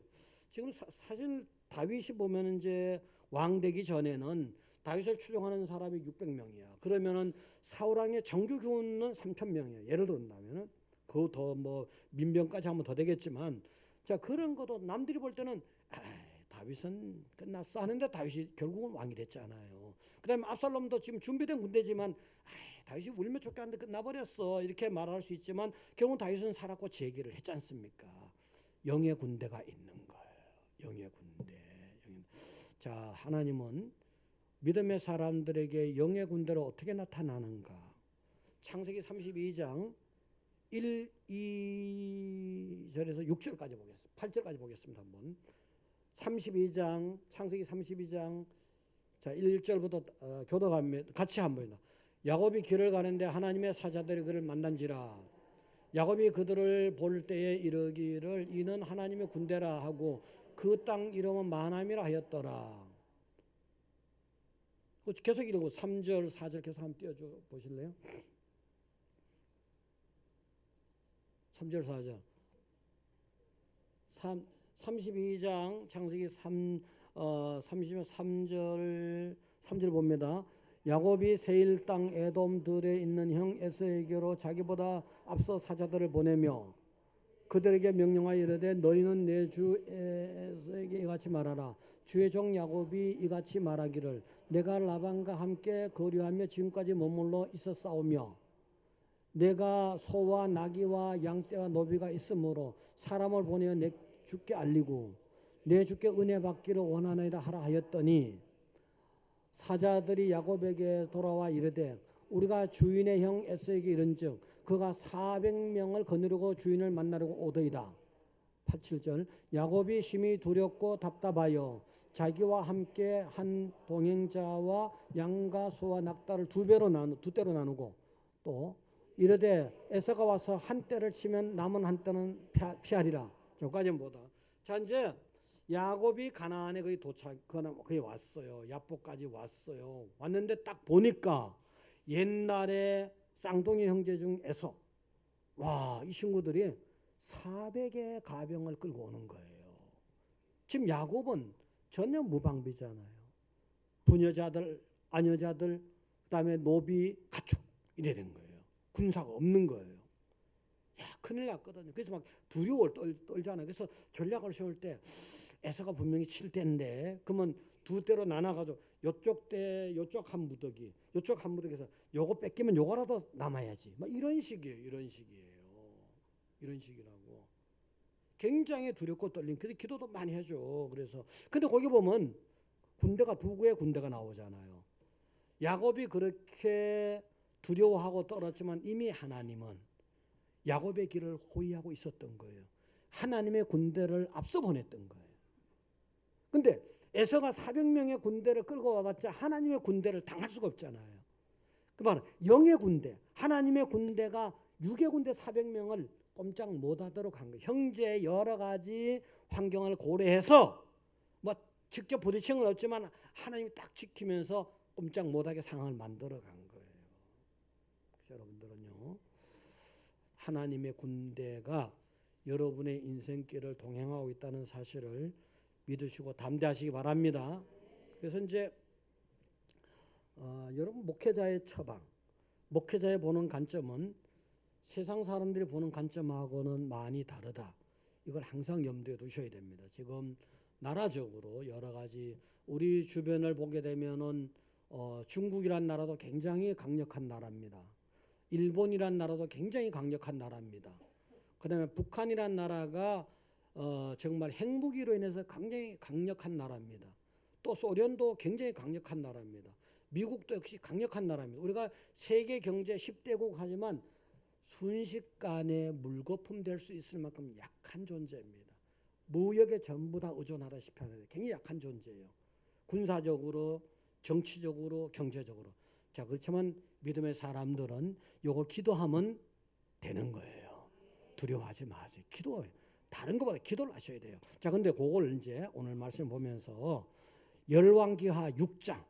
지금 사실 다윗이 보면 이제 왕 되기 전에는 다윗을 추종하는 사람이 600명이야. 그러면은 사울 왕의 정규 군은 3,000명이야. 예를 들었다면은 그 더 뭐 민병까지 하면 더 되겠지만, 자 그런 것도 남들이 볼 때는 다윗은 끝났어 하는데 다윗이 결국은 왕이 됐잖아요. 그다음에 압살롬도 지금 준비된 군대지만 다윗이 울며 쫓겨 하는데 끝나버렸어 이렇게 말할 수 있지만 결국은 다윗은 살았고 제기를 했지 않습니까? 영의 군대가 있는 거예요. 영의 군대. 자 하나님은 믿음의 사람들에게 영의 군대로 어떻게 나타나는가? 창세기 32장 1, 2절에서 6절까지 보겠습니다. 8절까지 보겠습니다. 한번. 32장 창세기 32장 자 1절부터 교독합니다. 같이 한번. 야곱이 길을 가는데 하나님의 사자들이 그를 만난지라. 야곱이 그들을 볼 때에 이르기를 이는 하나님의 군대라 하고 그 땅 이름은 마나임이라 하였더라. 계속 읽고 3절 4절 계속 한번 띄워줘 보실래요? 3절 4절 32장 창세기 3절 봅니다. 야곱이 세일 땅 에돔들에 있는 형 에서에게로 자기보다 앞서 사자들을 보내며 그들에게 명령하여 이르되 너희는 내 주 에서에게 이같이 말하라. 주의 종 야곱이 이같이 말하기를 내가 라반과 함께 거류하며 지금까지 머물러 있었사오며 내가 소와 나귀와 양떼와 노비가 있으므로 사람을 보내어 내 주께 알리고 내 주께 은혜 받기를 원하나이다 하라 하였더니 사자들이 야곱에게 돌아와 이르되 우리가 주인의 형 에서에게 이른즉 그가 400명을 거느리고 주인을 만나려고 오더이다. 8, 7절 야곱이 심히 두렵고 답답하여 자기와 함께 한 동행자와 양과 소와 낙타를 두 대로 나누고 또 이르되 에서가 와서 한 떼를 치면 남은 한 떼는 피하리라. 저까지는 보다. 자 이제 야곱이 가나안에 거의 거의 왔어요. 야복까지 왔어요. 왔는데 딱 보니까 옛날에 쌍둥이 형제 중 에서 이 친구들이 400의 가병을 끌고 오는 거예요. 지금 야곱은 전혀 무방비잖아요. 부녀자들, 아녀자들, 그다음에 노비, 가축 이래 된 거예요. 군사가 없는 거예요. 야 큰일 났거든요. 그래서 막 두려움을 떨잖아요. 그래서 전략을 세울 때 에서가 분명히 칠 때인데 그러면 두 대로 나눠가지고 요쪽 대 요쪽 한 무더기 요쪽 한 무더기에서 요거 뺏기면 요거라도 남아야지 막 이런 식이에요. 이런 식이라고 굉장히 두렵고 떨린. 그래서 기도도 많이 해줘. 그래서 근데 거기 보면 군대가 두 구의 군대가 나오잖아요. 야곱이 그렇게 두려워하고 떨었지만 이미 하나님은 야곱의 길을 호위하고 있었던 거예요. 하나님의 군대를 앞서 보냈던 거예요. 근데 에서가 400명의 군대를 끌고 와봤자 하나님의 군대를 당할 수가 없잖아요. 그 말은 영의 군대, 하나님의 군대가 육의 군대 400명을 꼼짝 못하도록 한 거예요. 형제의 여러 가지 환경을 고려해서 뭐 직접 부딪힌 건 없지만 하나님이 딱 지키면서 꼼짝 못하게 상황을 만들어 간 거예요. 그래서 여러분들은요, 하나님의 군대가 여러분의 인생길을 동행하고 있다는 사실을 믿으시고 담대하시기 바랍니다. 그래서 이제 여러분 목회자의 처방, 목회자의 보는 관점은 세상 사람들이 보는 관점하고는 많이 다르다. 이걸 항상 염두에 두셔야 됩니다. 지금 나라적으로 여러 가지 우리 주변을 보게 되면은 중국이란 나라도 굉장히 강력한 나라입니다. 일본이란 나라도 굉장히 강력한 나라입니다. 그다음에 북한이란 나라가 정말 핵무기로 인해서 굉장히 강력한 나라입니다. 또 소련도 굉장히 강력한 나라입니다. 미국도 역시 강력한 나라입니다. 우리가 세계 경제 10대국 하지만 순식간에 물거품 될 수 있을 만큼 약한 존재입니다. 무역에 전부 다 의존하다시피 하는데 굉장히 약한 존재예요. 군사적으로, 정치적으로, 경제적으로. 자, 그렇지만 믿음의 사람들은 요거 기도하면 되는 거예요. 두려워하지 마세요. 기도해요. 다른 것보다 기도를 하셔야 돼요. 자, 근데 그걸 이제 오늘 말씀 보면서 열왕기하 6장,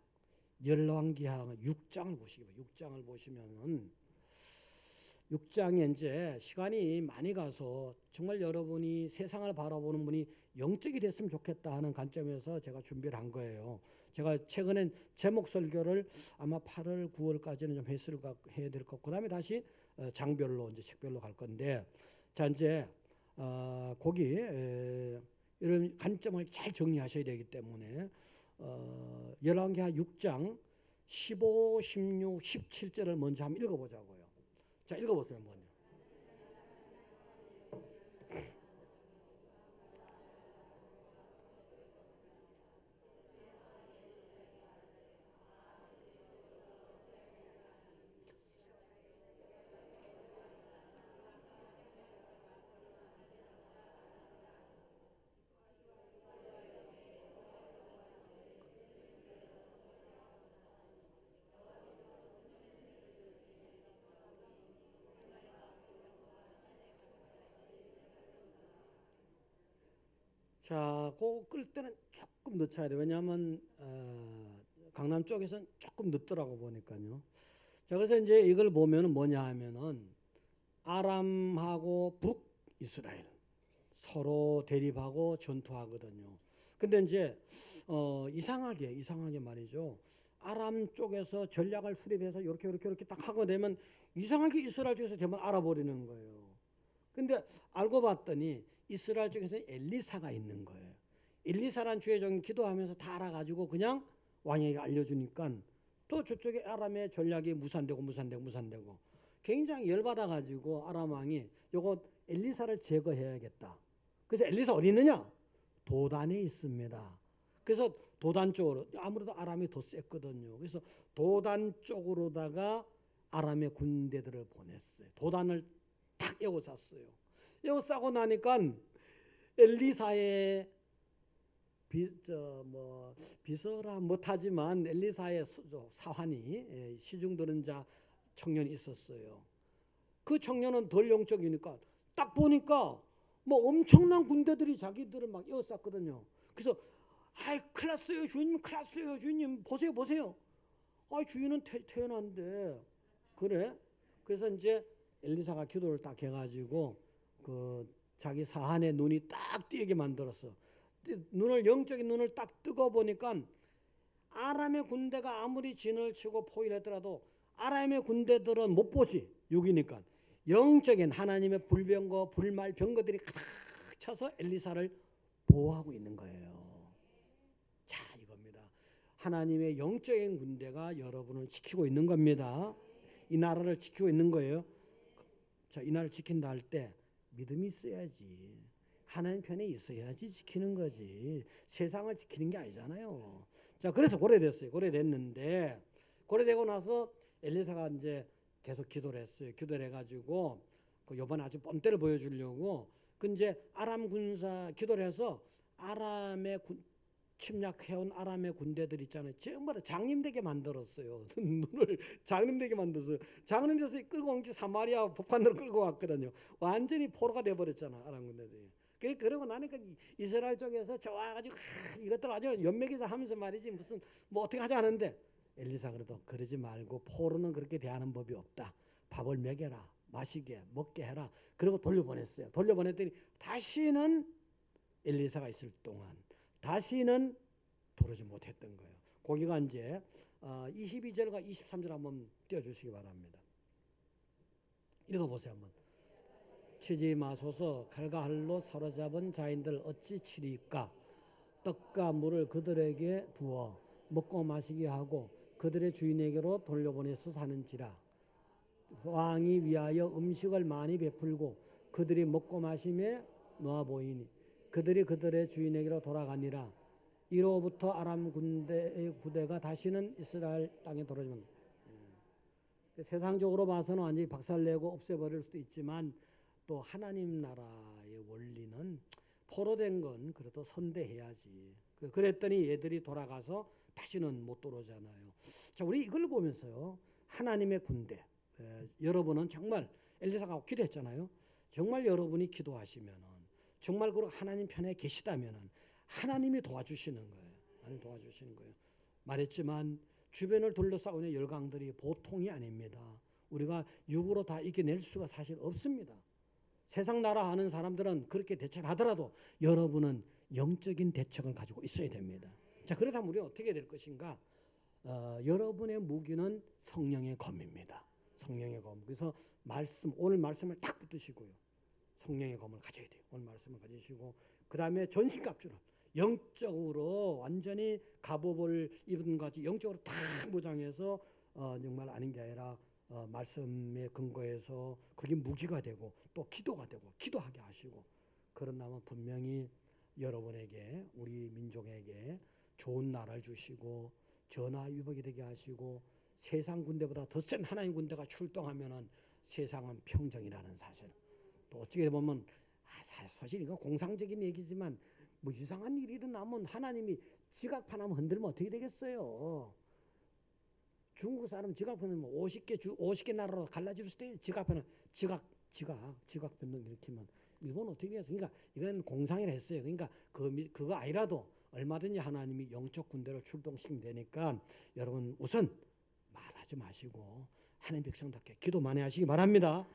열왕기하 6장을 보시기 바랍니다. 6장을 보시면은 6장에 이제 시간이 많이 가서 정말 여러분이 세상을 바라보는 분이 영적이 됐으면 좋겠다 하는 관점에서 제가 준비를 한 거예요. 제가 최근엔 제목 설교를 아마 8월, 9월까지는 좀 해야 될 것 같고, 그다음에 다시 장별로 이제 책별로 갈 건데, 자 이제 거기 이런 관점을 잘 정리하셔야 되기 때문에 열왕기하 6장 15, 16, 17절을 먼저 한번 읽어보자고요. 자, 읽어보세요 한번. 자, 그거 끌 때는 조금 늦춰야 돼요. 왜냐하면 강남 쪽에서는 조금 늦더라고 보니까요. 자, 그래서 이제 이걸 보면은 뭐냐 하면은 아람하고 북이스라엘 서로 대립하고 전투하거든요. 근데 이제 이상하게 말이죠. 아람 쪽에서 전략을 수립해서 이렇게 딱 하고 되면 이상하게 이스라엘 쪽에서 대부분 알아버리는 거예요. 근데 알고 봤더니 이스라엘 쪽에서 엘리사가 있는 거예요. 엘리사란 주의 종이 기도하면서 다 알아가지고 그냥 왕에게 알려주니까 또 저쪽에 아람의 전략이 무산되고 굉장히 열받아가지고 아람 왕이 요거 엘리사를 제거해야겠다. 그래서 엘리사 어디 있느냐? 도단에 있습니다. 그래서 도단 쪽으로, 아무래도 아람이 더 셌거든요. 그래서 도단 쪽으로다가 아람의 군대들을 보냈어요. 도단을 탁 에워쌌어요. 에워싸고 나니까 엘리사의 비서라 못하지만 엘리사의 사환이 시중 들은 자 청년이 있었어요. 그 청년은 덜 영적이니까 딱 보니까 뭐 엄청난 군대들이 자기들을 막 에워쌌거든요. 그래서 아이 큰일 났어요 주인님, 큰일 났어요 주인님, 보세요. 아 주인은 태어난데 그래. 그래서 이제 엘리사가 기도를 딱 해가지고 그 자기 사한의 눈이 딱 띄게 만들었어. 영적인 눈을 딱 뜨고 보니까 아람의 군대가 아무리 진을 치고 포위를 했더라도 아람의 군대들은 못 보지. 6이니까 영적인 하나님의 불병거 불말 병거들이 가득 차서 엘리사를 보호하고 있는 거예요. 자, 이겁니다. 하나님의 영적인 군대가 여러분을 지키고 있는 겁니다. 이 나라를 지키고 있는 거예요. 자, 이 나라를 지킨다 할 때 믿음이 있어야지. 하나님 편에 있어야지 지키는 거지. 세상을 지키는 게 아니잖아요. 자, 그래서 고래됐어요. 고래됐는데 고래되고 나서 엘리사가 이제 계속 기도를 했어요. 기도를 해가지고 그 요번에 아주 뻔때를 보여주려고 그 이제 아람 군사 기도를 해서 아람의 침략해온 아람의 군대들 있잖아요. 전부 다 장님되게 만들었어요. 눈을 장님되게 만들었어요. 장님돼서 끌고 온 게 사마리아 북한으로 끌고 왔거든요. 완전히 포로가 돼버렸잖아 아람 군대들이. 그러고 나니까 이스라엘 쪽에서 좋아가지고 이것들 아주 연맥에서 하면서 말이지 무슨 뭐 어떻게 하지 않은데 엘리사 그래도 그러지 말고 포로는 그렇게 대하는 법이 없다. 밥을 먹여라, 마시게, 먹게 해라. 그리고 돌려보냈어요. 돌려보냈더니 다시는 엘리사가 있을 동안 다시는 도르지 못했던 거예요. 거기가 이제 22절과 23절 한번 띄워주시기 바랍니다. 읽어보세요 한번. 치지 마소서. 칼과 활로 사로잡은 자인들 어찌 치리까. 떡과 물을 그들에게 두어 먹고 마시게 하고 그들의 주인에게로 돌려보내서 사는지라. 왕이 위하여 음식을 많이 베풀고 그들이 먹고 마심에 놓아 보이니 그들이 그들의 주인에게로 돌아가니라. 이로부터 아람 군대의 부대가 다시는 이스라엘 땅에 들어오면 세상적으로 봐서는 완전히 박살내고 없애버릴 수도 있지만 또 하나님 나라의 원리는 포로된 건 그래도 선대해야지. 그랬더니 얘들이 돌아가서 다시는 못 들어오잖아요. 자, 우리 이걸 보면서요. 하나님의 군대. 여러분은 정말 엘리사가 기도했잖아요. 정말 여러분이 기도하시면은 정말 그 하나님 편에 계시다면은 하나님이 도와주시는 거예요. 하나님 도와주시는 거예요. 말했지만 주변을 둘러싸고 있는 열강들이 보통이 아닙니다. 우리가 육으로 다 이겨낼 수가 사실 없습니다. 세상 나라 하는 사람들은 그렇게 대처를 하더라도 여러분은 영적인 대책을 가지고 있어야 됩니다. 자, 그렇다면 우리는 어떻게 될 것인가? 여러분의 무기는 성령의 검입니다. 성령의 검. 그래서 오늘 말씀을 딱 붙드시고요. 성령의 검을 가져야 돼요. 오늘 말씀을 가지시고 그 다음에 전신갑주를 영적으로 완전히 갑옷을 입은 같이 영적으로 딱 무장해서 정말 아닌 게 아니라 말씀에 근거해서 그게 무기가 되고 또 기도가 되고 기도하게 하시고 그런다면 분명히 여러분에게 우리 민족에게 좋은 나라를 주시고 전화위복이 되게 하시고 세상 군대보다 더 센 하나님 군대가 출동하면은 세상은 평정이라는 사실. 또 어떻게 보면 사실 이거 공상적인 얘기지만 뭐 이상한 일이 일어나면 하나님이 지각판 하면 흔들면 어떻게 되겠어요? 중국 사람 지각판은 뭐 50개 나라로 갈라질 수도 있어요. 지각판은 지각 변동 일으키면 일본은 어떻게 되겠어요? 그러니까 이건 공상이라 했어요. 그러니까 그거 아니라도 얼마든지 하나님이 영적 군대를 출동시키면 되니까 여러분 우선 말하지 마시고 하나님 백성답게 기도 많이 하시기 바랍니다.